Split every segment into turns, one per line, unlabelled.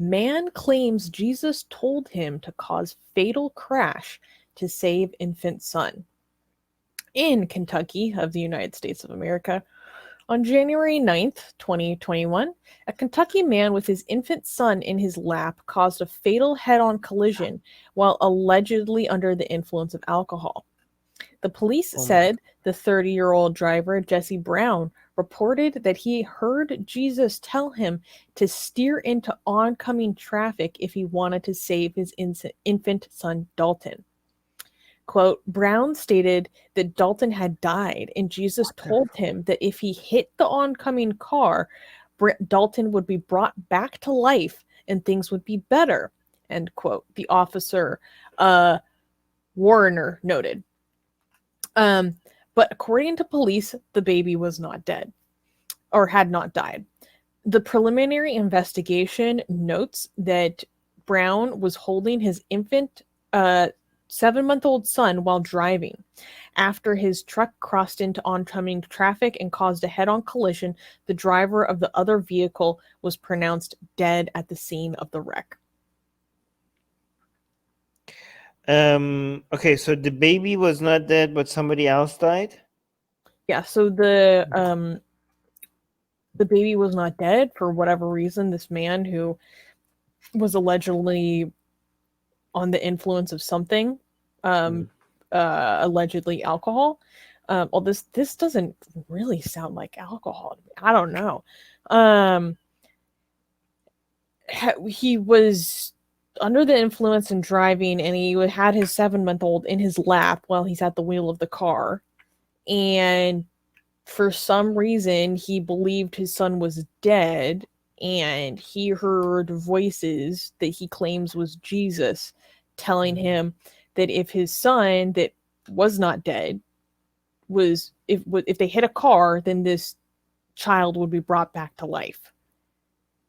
Man claims Jesus told him to cause fatal crash to save infant son. In Kentucky of the United States of America, on January 9th, 2021, a Kentucky man with his infant son in his lap caused a fatal head-on collision while allegedly under the influence of alcohol. The police said the 30-year-old driver, Jesse Brown, reported that he heard Jesus tell him to steer into oncoming traffic if he wanted to save his infant son, Dalton. Quote, Brown stated that Dalton had died, and Jesus told him that if he hit the oncoming car, Dalton would be brought back to life and things would be better, end quote, the officer, Warinner, noted. But according to police, the baby was not dead, or had not died. The preliminary investigation notes that Brown was holding his infant 7-month-old son while driving. After his truck crossed into oncoming traffic and caused a head-on collision, the driver of the other vehicle was pronounced dead at the scene of the wreck.
Okay, so the baby was not dead, but somebody else died?
Yeah, so the baby was not dead for whatever reason. This man who was allegedly on the influence of something, allegedly alcohol. Well, this doesn't really sound like alcohol. I don't know. He was under the influence and driving, and he had his 7-month-old in his lap while he's at the wheel of the car. And for some reason, he believed his son was dead, and he heard voices that he claims was Jesus telling him that if his son that was not dead was, if they hit a car, then this child would be brought back to life.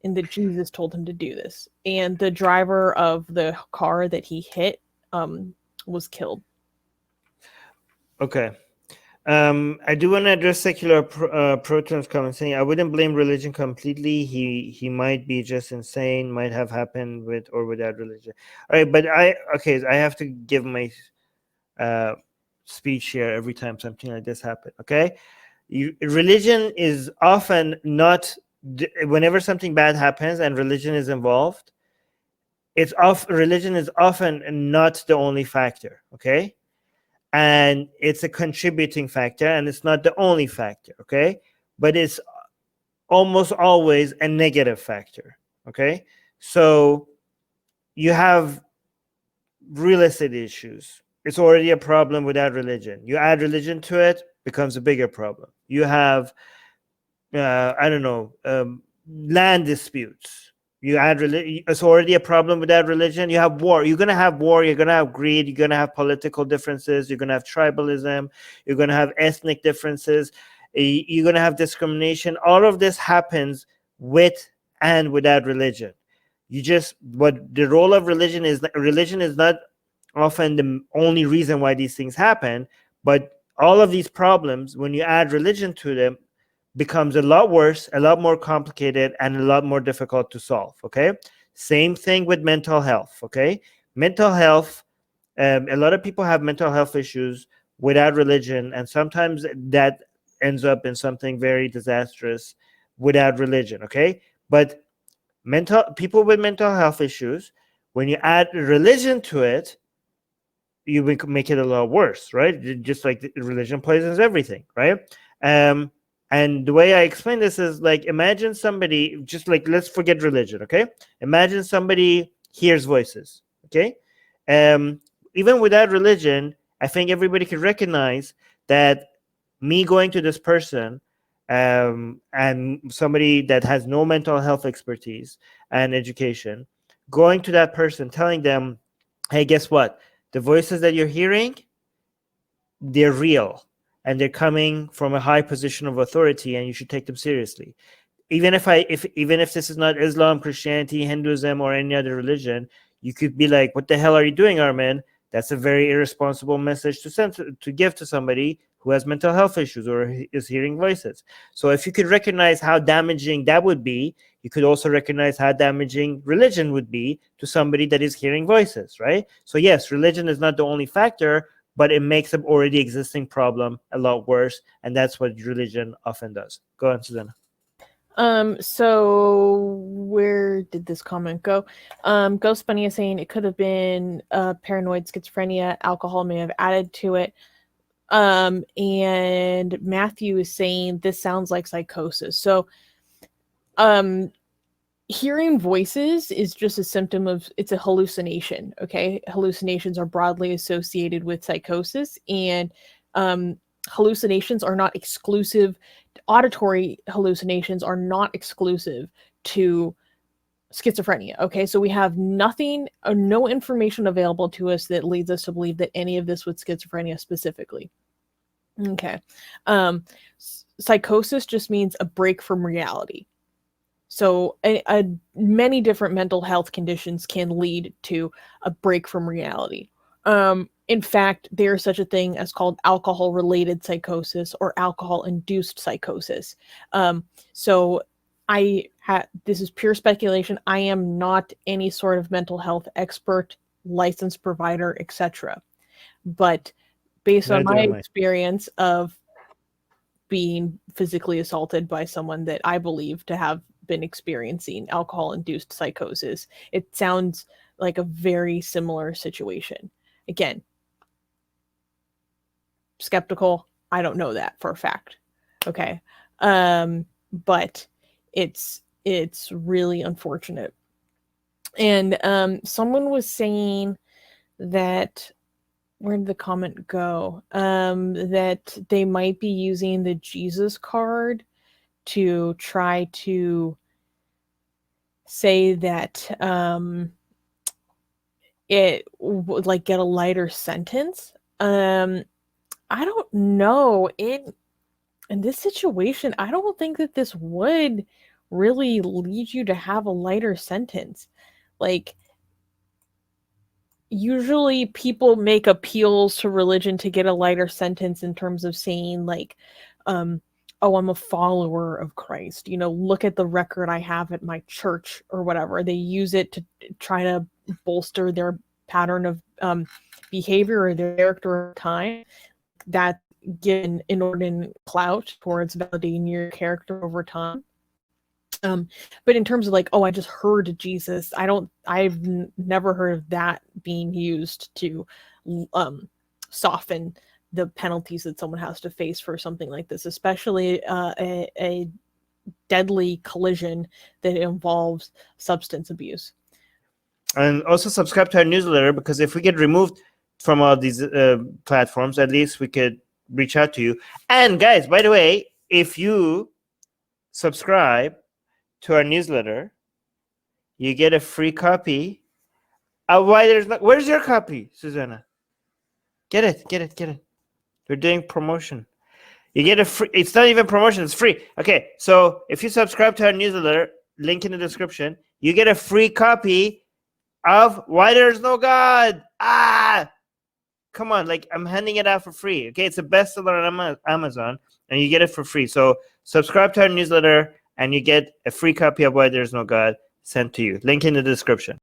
And that Jesus told him to do this. And the driver of the car that he hit was killed.
Okay. I do want to address secular Proton's comment saying I wouldn't blame religion completely. He might be just insane, might have happened with or without religion. All right, but I have to give my speech here every time something like this happens. Okay, religion is often not. Whenever something bad happens and religion is involved, religion is often not the only factor. Okay. And it's a contributing factor, and it's not the only factor, okay? But it's almost always a negative factor, okay? So you have real estate issues. It's already a problem without religion. You add religion to it, becomes a bigger problem. You have, land disputes. You add religion, it's already a problem without religion. You have war. You're going to have war. You're going to have greed. You're going to have political differences. You're going to have tribalism. You're going to have ethnic differences. You're going to have discrimination. All of this happens with and without religion. What the role of religion is not often the only reason why these things happen, but all of these problems, when you add religion to them, becomes a lot worse, a lot more complicated, and a lot more difficult to solve. Okay, same thing with mental health. Okay, mental health, a lot of people have mental health issues without religion, and sometimes that ends up in something very disastrous without religion. Okay, but people with mental health issues, when you add religion to it, you make it a lot worse, right? Just like religion poisons everything, right? And the way I explain this is like, imagine somebody, just like, let's forget religion, okay? Imagine somebody hears voices, okay? Even without religion, I think everybody can recognize that me going to this person and somebody that has no mental health expertise and education, going to that person, telling them, hey, guess what? The voices that you're hearing, they're real. And they're coming from a high position of authority, and you should take them seriously. Even if this is not Islam, Christianity, Hinduism, or any other religion, you could be like, "What the hell are you doing, Armin?" That's a very irresponsible message to give to somebody who has mental health issues or is hearing voices. So if you could recognize how damaging that would be, you could also recognize how damaging religion would be to somebody that is hearing voices, right? So yes, religion is not the only factor, but it makes an already existing problem a lot worse, and that's what religion often does. Go on, Susanna.
So where did this comment go? Ghost Bunny is saying it could have been paranoid schizophrenia. Alcohol may have added to it. And Matthew is saying this sounds like psychosis. So, hearing voices is just a symptom of, it's a hallucination. Okay. Hallucinations are broadly associated with psychosis, and, hallucinations are not exclusive. Auditory hallucinations are not exclusive to schizophrenia. Okay. So we have nothing, no information available to us that leads us to believe that any of this was schizophrenia specifically. Okay. Psychosis just means a break from reality. So many different mental health conditions can lead to a break from reality. In fact, there's such a thing as called alcohol-related psychosis or alcohol-induced psychosis. So this is pure speculation. I am not any sort of mental health expert, licensed provider, etc. But based on my experience of being physically assaulted by someone that I believe to have been experiencing alcohol-induced psychosis, it sounds like a very similar situation. Again, skeptical. I don't know that for a fact. Okay. But it's really unfortunate. And someone was saying that, where did the comment go? That they might be using the Jesus card to try to say that it would like get a lighter sentence. I don't know. In this situation, I don't think that this would really lead you to have a lighter sentence. Like, usually people make appeals to religion to get a lighter sentence in terms of saying like, oh, I'm a follower of Christ. You know, look at the record I have at my church or whatever. They use it to try to bolster their pattern of behavior or their character over time. That given inordinate clout towards validating your character over time. But in terms of like, oh, I just heard Jesus, I've never heard of that being used to soften the penalties that someone has to face for something like this, especially a deadly collision that involves substance abuse.
And also subscribe to our newsletter, because if we get removed from all these platforms, at least we could reach out to you. And guys, by the way, if you subscribe to our newsletter, you get a free copy of Why There's No... Where's your copy, Susanna? Get it. We're doing promotion. You get a free... It's not even promotion, it's free. Okay, so if you subscribe to our newsletter, link in the description, you get a free copy of Why There's No God. Come on, like, I'm handing it out for free. Okay, it's a bestseller on Amazon, and you get it for free. So subscribe to our newsletter, and you get a free copy of Why There's No God sent to you. Link in the description.